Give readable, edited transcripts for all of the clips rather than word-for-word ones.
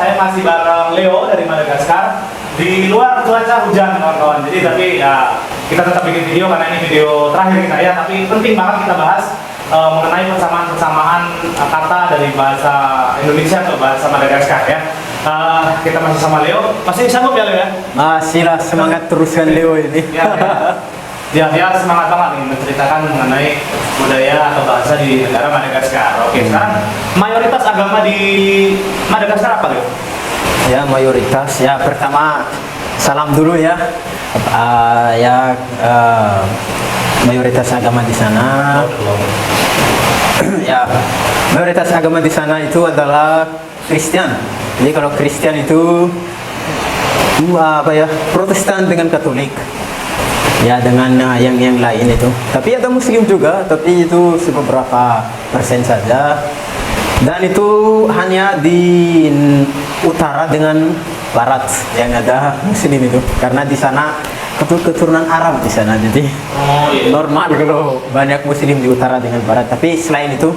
saya masih bareng Leo dari Madagaskar. Di luar cuaca hujan kawan-kawan. Jadi tapi ya kita tetap bikin video karena ini video terakhir kita ya. Tapi penting banget kita bahas mengenai persamaan-persamaan kata dari bahasa Indonesia ke bahasa Madagaskar ya. Kita masih sama Leo. Masih sanggup ya Leo ya? Masih lah, semangat teruskan Leo ini. Ya, dia semangat banget nih menceritakan mengenai budaya atau bahasa di negara Madagaskar. Oke, sekarang mayoritas agama di Madagaskar apa, Leo? Ya, mayoritas. Ya, pertama salam dulu ya. Mayoritas agama di sana. Ya, mayoritas agama di sana itu adalah Kristen. Jadi kalau Kristen itu Protestan dengan Katolik. Ya, dengan yang lain itu. Tapi ada Muslim juga, tapi itu beberapa persen saja. Dan itu hanya di utara dengan barat yang ada Muslim itu. Karena di sana keturunan Arab di sana, jadi normal kalau banyak Muslim di utara dengan barat. Tapi selain itu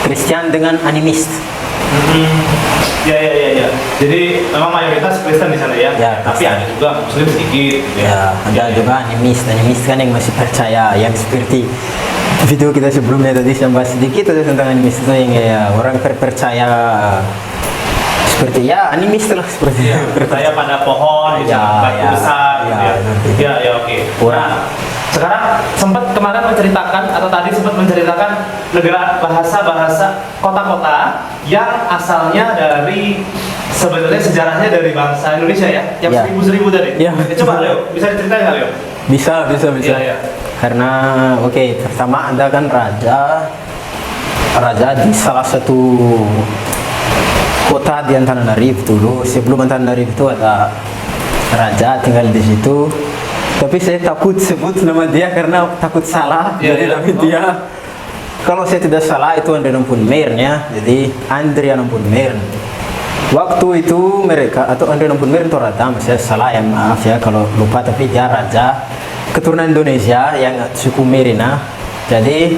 Kristen dengan animist. Ya. Jadi memang mayoritas Kristen di sana ya. Tapi ada juga Muslim sedikit. Ya, ada juga animist. Animist kan yang masih percaya, yang seperti video kita sebelumnya tadi sampai sedikit ada tentang animist itu yang orang percaya seperti animist lah seperti percaya pada pohon, batu besar. Oke. Nah, sekarang sempat kemarin menceritakan atau tadi sempat menceritakan negara bahasa kota-kota yang asalnya dari sebenarnya sejarahnya dari bangsa Indonesia ya, yang seribu tadi. Coba Leo, bisa diceritain nggak Leo? Bisa. Karena pertama ada kan raja di salah satu kota di Antananarivo dulu. Sebelum Antananarivo itu ada raja tinggal di situ. Tapi saya takut sebut nama dia karena takut salah. Tapi dia, kalau saya tidak salah itu Andre Nompun Meirnya. Jadi Andre Nompun Meir. Waktu itu mereka atau Andre Nompun Meir itu raja, saya salah ya, maaf ya kalau lupa. Tapi dia raja keturunan Indonesia yang suku Merina. Jadi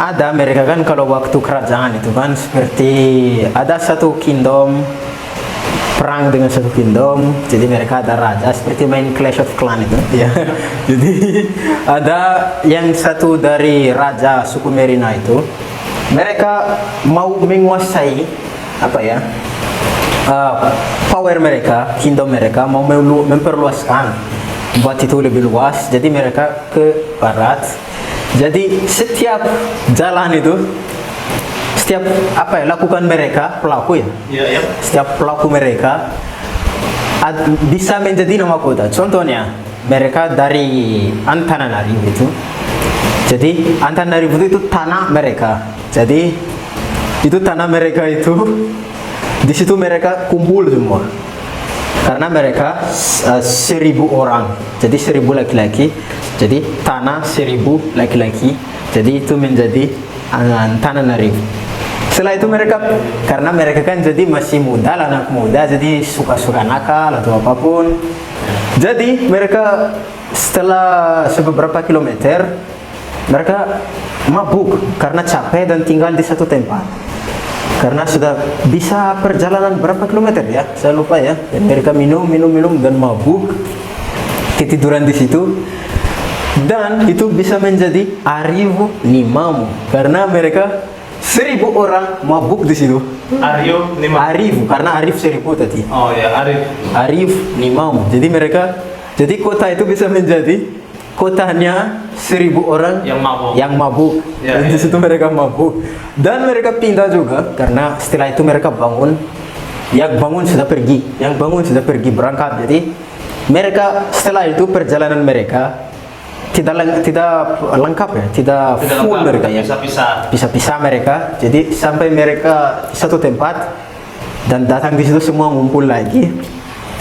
ada mereka kan kalau waktu kerajaan itu kan seperti ada satu kingdom perang dengan satu kingdom, jadi mereka ada raja seperti main Clash of Clans itu ya. Jadi ada yang satu dari raja suku Merina itu, mereka mau menguasai power mereka, kingdom mereka mau memperluaskan, buat itu lebih luas. Jadi mereka ke barat. Jadi setiap jalan itu, setiap lakukan mereka pelaku ya. Setiap pelaku mereka bisa menjadi nama kota. Contohnya mereka dari Antananarivo itu. Jadi Antananarivo itu tanah mereka. Jadi itu tanah mereka itu di situ mereka kumpul semua. Karena mereka 1000 orang. Jadi 1000 laki-laki. Jadi tanah 1000 laki-laki. Jadi itu menjadi Antananarivo. Setelah itu mereka, karena mereka kan jadi masih muda, anak muda, jadi suka-suka nakal atau apapun. Jadi mereka setelah beberapa kilometer, mereka mabuk karena capek dan tinggal di satu tempat. Karena sudah bisa perjalanan berapa kilometer ya, saya lupa ya. Dan mereka minum dan mabuk, ketiduran di situ. Dan itu bisa menjadi Arivu Nimamu karena mereka 1000 orang mabuk di situ. Arif, karena Arif 1000 tadi. Oh ya, Arif Nimamu. Jadi kota itu bisa menjadi kotanya 1000 orang yang mabuk. Dan di situ mereka mabuk. Dan mereka pindah juga karena setelah itu mereka bangun. Yang bangun sudah pergi berangkat. Jadi mereka setelah itu perjalanan mereka tidak lengkap ya, tidak full lengkap, mereka ya, bisa mereka. Jadi sampai mereka satu tempat dan datang di situ semua ngumpul lagi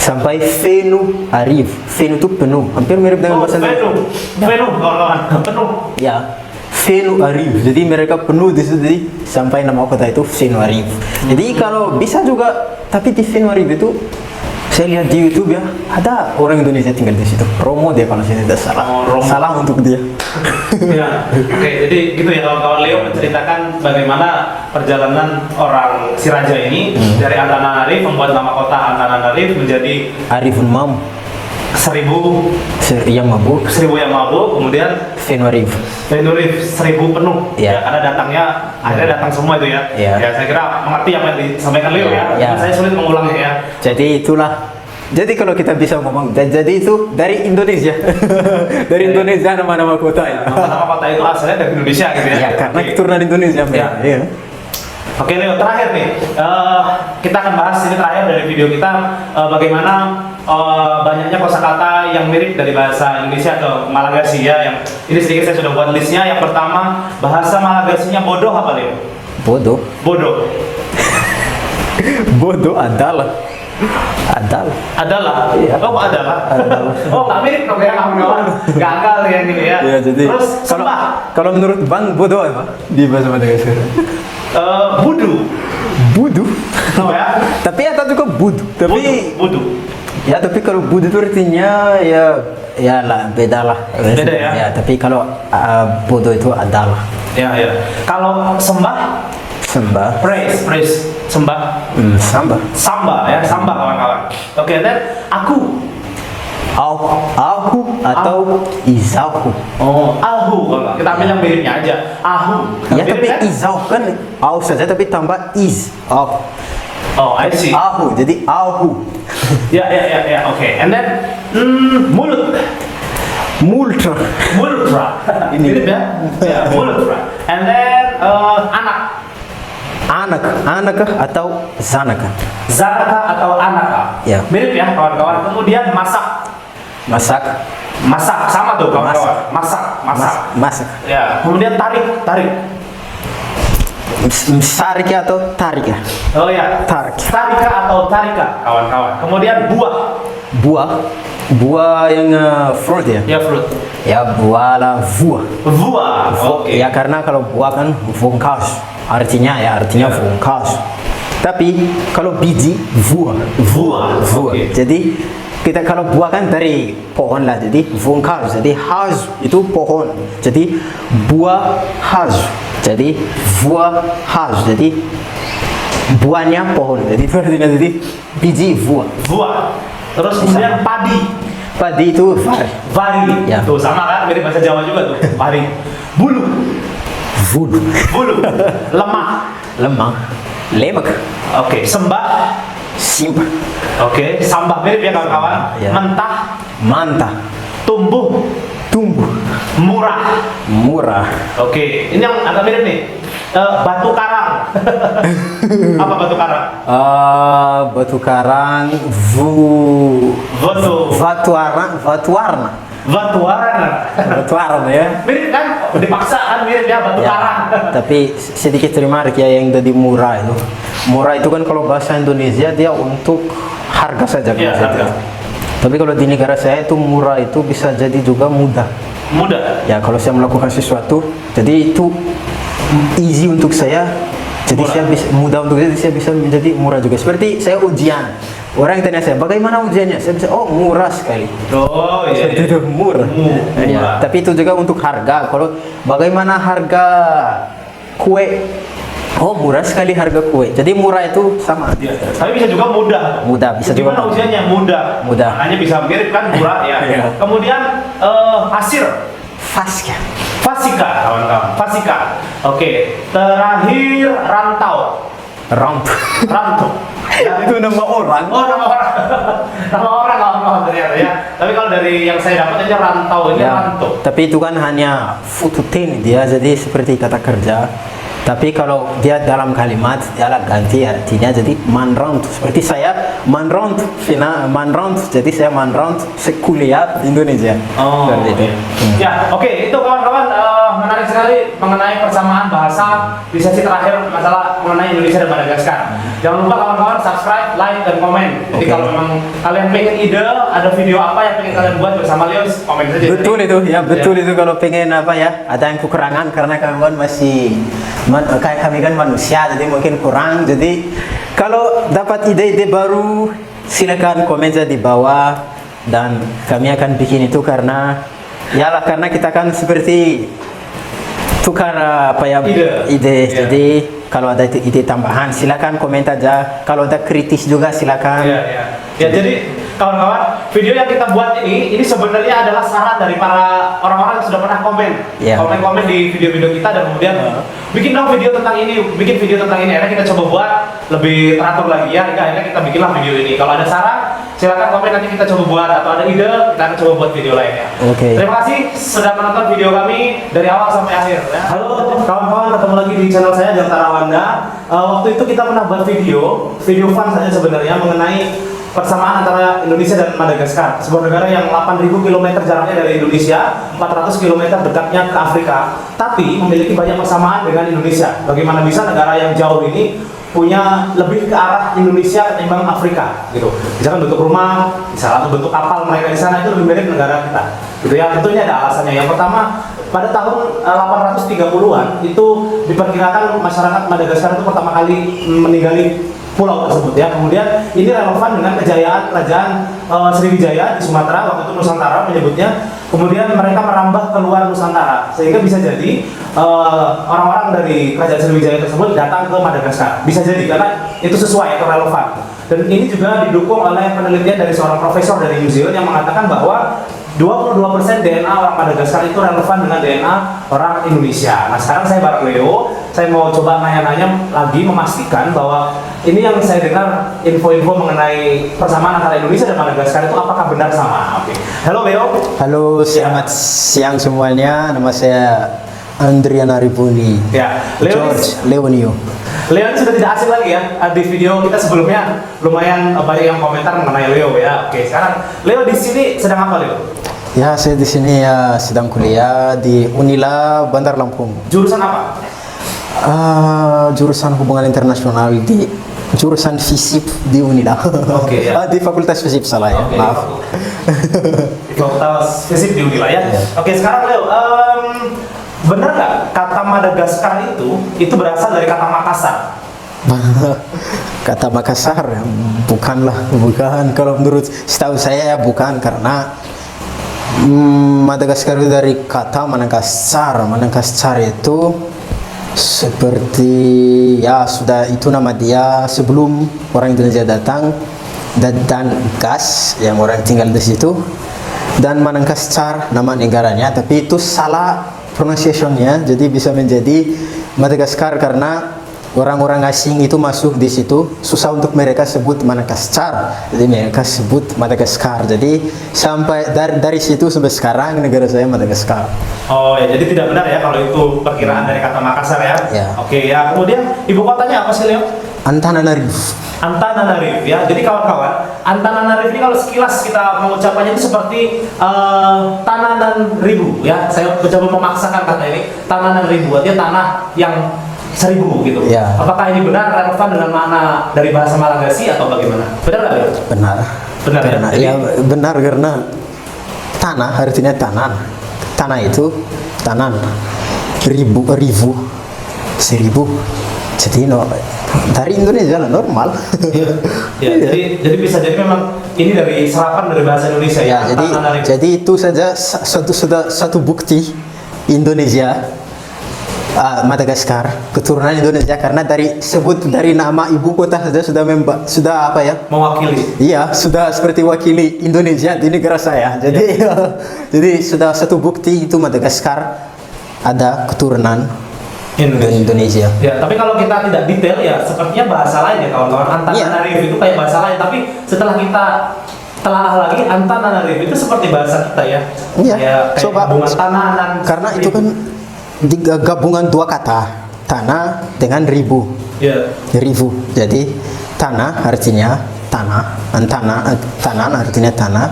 sampai Venu Arif. Venu itu penuh, hampir mirip dengan bahasa Venu penuh. Ya, Venu Arif. Jadi mereka penuh di situ, jadi sampai nama kota itu Venu Arif. Jadi kalau bisa juga, tapi di Venu Arif itu saya lihat di YouTube ya, ada orang Indonesia tinggal di situ. Romo dia kalau saya tidak salah. Salah untuk dia. Ya, oke, jadi gitu ya kawan-kawan. Leo menceritakan bagaimana perjalanan orang si raja ini dari Antananariv membuat nama kota Antananariv menjadi Arifun Mam, 1000 yang mabuk, 1000 yang mabuk, kemudian Fenwarif. Fenurif 1000 penuh Iya. ya, karena datangnya akhirnya datang semua itu ya. Iya. Ya saya kira mengerti apa yang disampaikan Leo ya. Iya. Saya sulit mengulangnya ya. Jadi itulah. Jadi kalau kita bisa ngomong, jadi itu dari Indonesia, dari Indonesia nama-nama kota ya. Nama kota itu asalnya dari Indonesia gitu ya. Ya, karena Oke. keturunan Indonesia. Ya. Iya. Oke Leo, terakhir nih, kita akan bahas ini terakhir dari video kita bagaimana banyaknya kosakata yang mirip dari bahasa Indonesia ke Malagasy ya. Yang ini sedikit saya sudah buat listnya. Yang pertama, bahasa Malagasinya bodoh apa Leo? Bodoh. Bodoh. Bodoh adalah. Adalah. Iya. Oh, kok adalah. Adalah. Oh, nggak mirip dong ya kawan-kawan. Gagal ya gitu ya. Ya, jadi Terus sembah. kalau menurut Bang bodoh apa di bahasa Madagaskar? Budu. Budu. Oh ya. Tapi ada juga budu. Tapi Budu. ya tapi kalau budu itu artinya ya lah beda lah. Beda ya? Ya tapi kalau bodoh itu adalah Ya, ya. Kalau sembah, sembah. praise, sembah. Samba. Samba ya, samba kawan-kawan. Oke, dan aku. Aku atau izauku. Oh, ahu. Kalau kita ambil yang miripnya aja. Ahu. Ya Mirip tapi kan? izau kan au saja tapi tambah is. Oh, I see. Aku jadi aku. Ya. Oke. And then mulut. Multra. Multra. Ini. Mirip ya? Ya, multra. And then anak. Anak atau zanaka. Zanaka atau anaka. Ya. Mirip ya kawan-kawan. Kemudian masak. Masak sama tuh kawan-kawan. Masak. Ya. Kemudian tarik. Sarika atau tarika. Oh ya. Tarik. Tarika atau tarika kawan-kawan. Kemudian Buah yang fruit ya. Ya, fruit. Ya buah lah buah. Buah. Oke. Ya karena kalau buah kan vongkas. Artinya vongkas. Tapi kalau biji buah. Oke. Jadi kita kalau buah kan dari pohon lah. Jadi vongkas. Jadi haz itu pohon. Jadi buah haz. Jadi buah haz. Jadi buahnya pohon. Jadi itu artinya jadi biji buah. Terus kemudian padi itu vari. Ya. Tuh sama kan, mirip bahasa Jawa juga tuh. Vari. Bulu. Lemah. Lemak. Oke. Sembah. Simba. Oke. Sambah, mirip ya kawan-kawan. Ya. Mantah. Tumbuh. Murah. Oke. Ini yang agak mirip nih. Batu karang. Apa batu karang? Batu karang. Batu warna ya. Mirip kan? Dipaksa kan mirip ya batu karang. Tapi sedikit remark ya yang tadi murah itu. Murah itu kan kalau bahasa Indonesia dia untuk harga saja. Iya, harga. Tapi kalau di negara saya itu murah itu bisa jadi juga mudah. Ya kalau saya melakukan sesuatu, jadi itu easy untuk saya. Jadi Murah. saya bisa mudah untuk saya bisa menjadi murah juga. Seperti saya ujian. Orang tanya saya, bagaimana ujiannya? Saya bisa, oh murah sekali. Oh iya. Itu murah. Murah. Ya, tapi itu juga untuk harga. Kalau bagaimana harga kue? Oh murah sekali harga kue. Jadi murah itu sama. Ya, tapi bisa juga mudah. Mudah, bisa juga Gimana mudah. ujiannya? Mudah. Mudah. Hanya bisa mirip kan murah ya. Iya. Kemudian pasir. Fasya. Fasika, kawan-kawan. Fasika. Oke. Terakhir rantau. Rantau. Ya. Itu nama orang. Oh, nama orang. Nama orang kawan-kawan ternyata ya. Tapi kalau dari yang saya dapat aja rantau ini Ya, rantau. tapi itu kan hanya fututen dia jadi seperti kata kerja. Tapi kalau dia dalam kalimat dia lah ganti artinya jadi manront. Seperti saya manront jadi saya manront sekuliah di Indonesia. Oh, Seperti itu. Ya, oke, itu kawan-kawan menarik sekali mengenai persamaan bahasa di sesi terakhir masalah mengenai Indonesia dan Madagaskar. Jangan lupa kawan-kawan subscribe, like, dan komen. Jadi Oke. kalau memang kalian pengen ide, ada video apa yang pengen kalian buat bersama Leo, komen saja. Betul itu ya, betul itu kalau pengen apa ya, ada yang kekurangan karena kawan masih kayak kami kan manusia jadi mungkin kurang. Jadi kalau dapat ide-ide baru silakan komen saja di bawah dan kami akan bikin itu karena karena kita kan seperti tukar apa ya ide. Iya. Jadi kalau ada ide tambahan silakan komen aja. Kalau ada kritis juga silakan. Iya, iya. Ya, jadi kawan-kawan, video yang kita buat ini sebenarnya adalah saran dari para orang-orang yang sudah pernah komen. Iya. Komen-komen di video-video kita dan kemudian bikin dong video tentang ini, bikin video tentang ini. Akhirnya kita coba buat lebih teratur lagi ya. Akhirnya kita bikinlah video ini. Kalau ada saran, silakan komen, nanti kita coba buat, atau ada ide, kita akan coba buat video lainnya. Oke. Terima kasih sudah menonton video kami dari awal sampai akhir ya. Halo kawan-kawan, ketemu lagi di channel saya Jantara Wanda. Waktu itu kita pernah buat video fun saja sebenarnya mengenai persamaan antara Indonesia dan Madagaskar, sebuah negara yang 8.000 km jaraknya dari Indonesia, 400 km dekatnya ke Afrika, tapi memiliki banyak persamaan dengan Indonesia. Bagaimana bisa negara yang jauh ini punya lebih ke arah Indonesia ketimbang Afrika, gitu. Misalkan bentuk rumah, misalnya atau bentuk kapal mereka di sana itu lebih mirip negara kita, gitu ya. Tentunya ada alasannya. Yang pertama, pada tahun 830-an itu diperkirakan masyarakat Madagaskar itu pertama kali meninggali pulau tersebut ya. Kemudian ini relevan dengan kejayaan kerajaan Sriwijaya di Sumatera, waktu itu Nusantara menyebutnya. Kemudian mereka merambah keluar Nusantara, sehingga bisa jadi orang-orang dari kerajaan Sriwijaya tersebut datang ke Madagaskar. Bisa jadi karena itu sesuai atau relevan. Dan ini juga didukung oleh penelitian dari seorang profesor dari New Zealand yang mengatakan bahwa 22% DNA orang Madagaskar itu relevan dengan DNA orang Indonesia. Nah, sekarang saya bareng Leo, saya mau coba nanya-nanya lagi, memastikan bahwa ini yang saya dengar info-info mengenai persamaan antara Indonesia dan Madagaskar itu apakah benar sama? Oke. Halo Leo. Halo, selamat siang semuanya. Nama saya Andriana Ribuni. Ya, Leo. George Leonio. Leo ini sudah tidak asing lagi ya. Di video kita sebelumnya lumayan banyak yang komentar mengenai Leo ya. Oke, sekarang Leo di sini sedang apa Leo? Ya, saya di sini ya sedang kuliah di Unila Bandar Lampung. Jurusan apa? Jurusan hubungan internasional di jurusan FISIP di Unila. Oke, ya. Di Fakultas FISIP salah ya. Oke, Maaf. di Fakultas Fisip di Unila ya. Oke, sekarang Leo, benar nggak kata Madagaskar itu berasal dari kata Makassar? Kata Makassar bukan. Kalau menurut setahu saya bukan, karena Madagaskar itu dari kata Makassar. Makassar itu seperti ya sudah itu nama dia sebelum orang Indonesia datang, dan gas yang orang tinggal di situ, dan Makassar nama negaranya, tapi itu salah pronunciation-nya, jadi bisa menjadi Madagaskar karena orang-orang asing itu masuk di situ, susah untuk mereka sebut Makassar, jadi mereka sebut Madagaskar. Jadi sampai dari situ sampai sekarang negara saya Madagaskar. Oh ya, jadi tidak benar ya kalau itu perkiraan dari kata Makassar ya? Ya. Oke ya, kemudian ibu kotanya apa sih Leo? Antananarivo. Antananarivo ya. Jadi kawan-kawan, Antananarivo ini kalau sekilas kita mengucapkannya itu seperti Tananarivo ya. Saya mencoba memaksakan kata ini, Tananarivo, artinya tanah yang 1000 gitu. Ya. Apakah ini benar relevan dengan makna dari bahasa Malagasy atau bagaimana? Benar nggak Leo? Benar. Benar ya? Karena, Jadi- ya benar karena tanah artinya tanan. Tanah itu tanan. Ribu 1000. Jadi dari Indonesia lah normal. Ya, jadi bisa jadi memang ini dari serapan dari bahasa Indonesia Ya, ya. Antananarivo. jadi itu saja satu bukti Indonesia, Madagaskar keturunan Indonesia, karena dari nama ibu kota saja sudah apa ya? Mewakili. Iya, sudah seperti wakili Indonesia di negara saya. Jadi jadi sudah satu bukti itu Madagaskar ada keturunan Indonesia. Ya, tapi kalau kita tidak detail ya sepertinya bahasa lain ya kawan-kawan. Antananarivo itu kayak bahasa lain, tapi setelah kita telah lagi Antananarivo itu seperti bahasa kita ya. Iya. Kayak Coba gabungan tanah dan karena itu kan gabungan dua kata, tanah dengan ribu. ya. Ribu. Jadi tanah artinya tanah, tanan artinya tanah.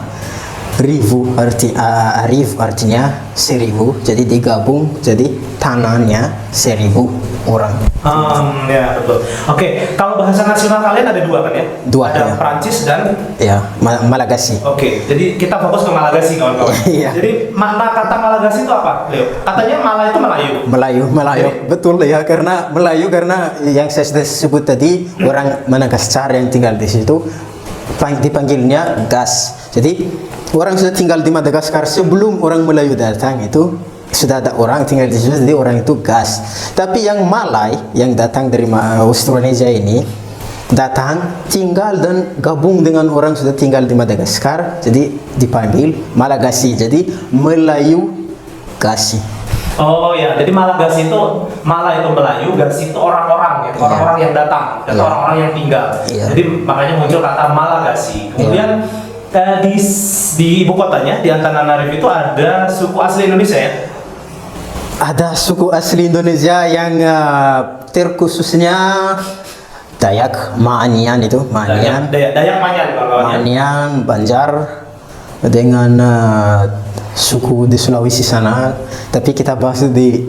Ribu arif artinya 1000. Jadi digabung jadi tanahnya 1000 orang. Ya betul. Oke, kalau bahasa nasional kalian ada dua kan ya? Dua, Ada ya. Perancis dan Ya, Malagasy. Oke, jadi kita fokus ke Malagasy kawan-kawan. Iya. Jadi makna kata Malagasy itu apa, Leo? Katanya Mala itu Melayu. Melayu, betul ya, karena Melayu karena yang saya sudah sebut tadi orang Makassar yang tinggal di situ dipanggilnya gas. Jadi orang sudah tinggal di Madagaskar sebelum orang Melayu datang itu sudah ada orang tinggal di situ, jadi orang itu gas. Tapi yang Malay yang datang dari Austronesia ini datang tinggal dan gabung dengan orang sudah tinggal di Madagaskar, jadi dipanggil Malagasy, jadi Melayu Gasi. Oh ya, jadi Malagasy itu Mala itu Melayu, Gasi itu orang-orang ya, orang-orang yang datang, dan orang-orang yang tinggal. Jadi makanya muncul kata Malagasy. Kemudian di ibu kotanya di Antananarivo itu ada suku asli Indonesia ya? Ada suku asli Indonesia yang terkhususnya Dayak Maanian itu, Maanian. Dayak Manyan kalau Maanian, Banjar dengan suku di Sulawesi sana. Tapi kita bahas di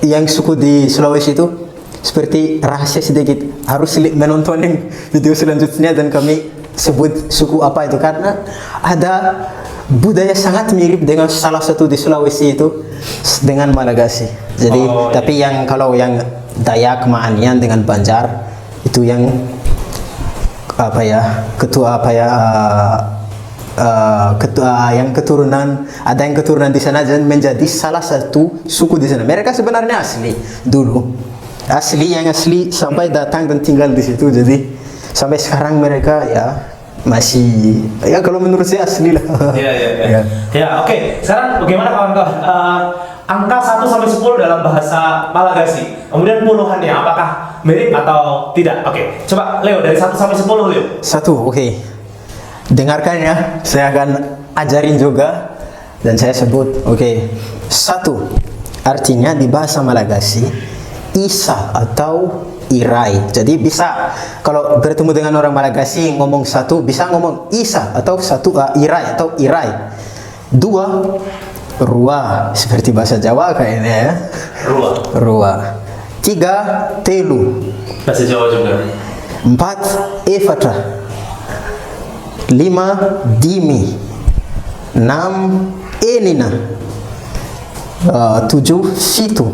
yang suku di Sulawesi itu seperti rahasia sedikit. Harus menonton yang video selanjutnya dan kami sebut suku apa itu karena ada budaya sangat mirip dengan salah satu di Sulawesi itu dengan Malagasy. Jadi tapi yang kalau yang Dayak Maanian dengan Banjar itu yang apa ya yang keturunan, ada yang keturunan di sana dan menjadi salah satu suku di sana. Mereka sebenarnya asli dulu, yang asli sampai datang dan tinggal di situ. Jadi sampai sekarang mereka ya masih ya kalau menurut saya asli lah. Ya, oke. Sekarang bagaimana kawan-kawan? Angka 1 sampai 10 dalam bahasa Malagasy. Kemudian puluhannya apakah mirip atau tidak? Oke. Coba Leo dari 1 sampai 10 Leo. 1, oke. Dengarkan ya. Saya akan ajarin juga dan saya sebut. Oke. 1. Artinya di bahasa Malagasy Isa atau Irai. Jadi bisa kalau bertemu dengan orang Malagasy ngomong 1 bisa ngomong Isa atau 1 Irai atau Irai. 2 Rua seperti bahasa Jawa kayaknya ya. Rua. 3 Telu. Bahasa Jawa juga. 4 Efatra. 5 Dimi. 6 Enina. 7 Situ.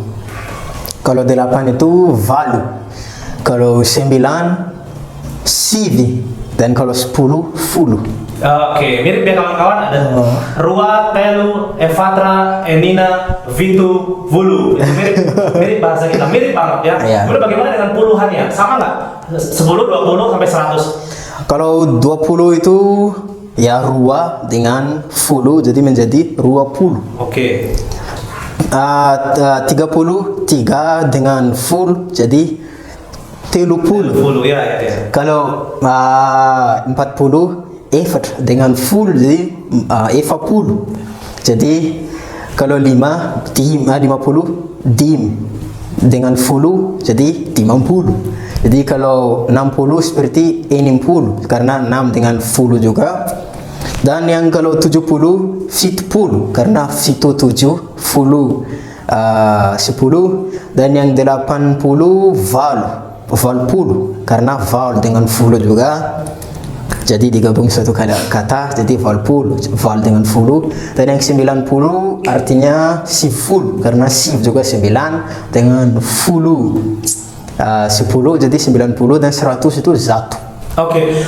Kalau 8 itu Valu. Kalau 9 Sivi dan kalau 10 Fulu. Oke, mirip ya kawan-kawan, ada Rua, Telu, Efatra, Enina, Vitu, Vulu. Mirip bahasa kita, mirip banget ya. Kemudian bagaimana dengan puluhannya? Sama nggak? 10, 20 sampai 100. Kalau 20 itu ya Rua dengan Fulu jadi menjadi Rua Pulu. Oke. 30 3 dengan full jadi Telupulu. Ya. Kalau 40 effort dengan full jadi Eva pulu. Jadi kalau 50 dim dengan full jadi 50. Jadi kalau 60 seperti 60 karena 6 dengan full juga. Dan yang kalau 70 fit pulu karena fitu 7 full 10. Dan yang 80 val pulu karena val dengan full juga. Jadi digabung satu kata jadi val pulu, val dengan full. Dan yang 90 artinya si full karena si juga 9 dengan full 10 jadi 90 dan 100 itu zatu. Oke.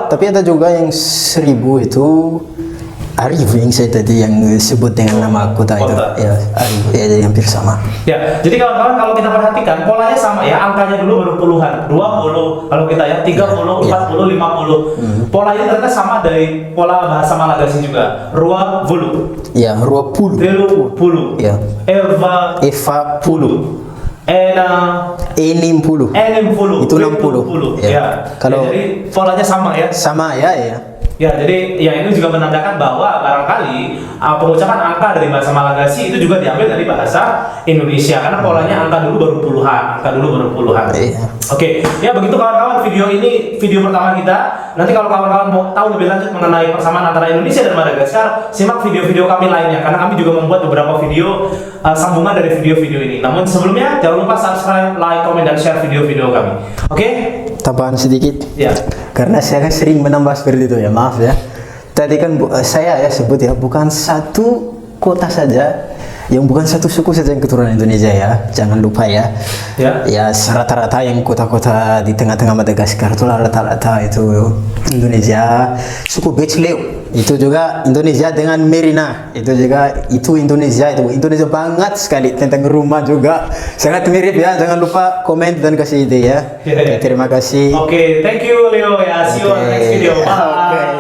Tapi ada juga yang 1000 itu Arivu yang saya tadi yang sebut dengan nama kota itu ya Arivu ya jadi hampir sama. Ya, jadi kawan-kawan kalau kita perhatikan polanya sama ya, angkanya dulu baru puluhan, 20 kalau kita ya 30, 40, 50. Pola ini ternyata sama dari pola bahasa Malagasy juga. Rua Vulu. Ya, Rua Pulu. Telu Pulu. Ya. Eva Pulu. Enim Pulu. Itu 60. Ya. Kalau jadi polanya sama ya. Sama ya. Ya, jadi ya ini juga menandakan bahwa barangkali pengucapan angka dari bahasa Malagasy itu juga diambil dari bahasa Indonesia karena polanya angka dulu baru puluhan. Oke, ya begitu kawan-kawan, video ini video pertama kita. Nanti kalau kawan-kawan mau tahu lebih lanjut mengenai persamaan antara Indonesia dan Madagaskar, simak video-video kami lainnya karena kami juga membuat beberapa video sambungan dari video-video ini. Namun sebelumnya jangan lupa subscribe, like, komen, dan share video-video kami. Oke? Tambahan sedikit. Ya. Karena saya kan sering menambah seperti itu ya, maaf ya. Tadi kan saya ya sebut ya bukan satu kota saja yang bukan satu suku saja yang keturunan Indonesia ya, jangan lupa ya. Ya rata-rata yang kota-kota di tengah-tengah Madagaskar itu rata-rata itu Indonesia. Suku Becleu itu juga Indonesia dengan Merina itu juga itu Indonesia banget sekali. Tentang rumah juga sangat mirip ya. Jangan lupa komen dan kasih ide ya. Oke, terima kasih. Oke, thank you Leo ya. See you on next video. Bye.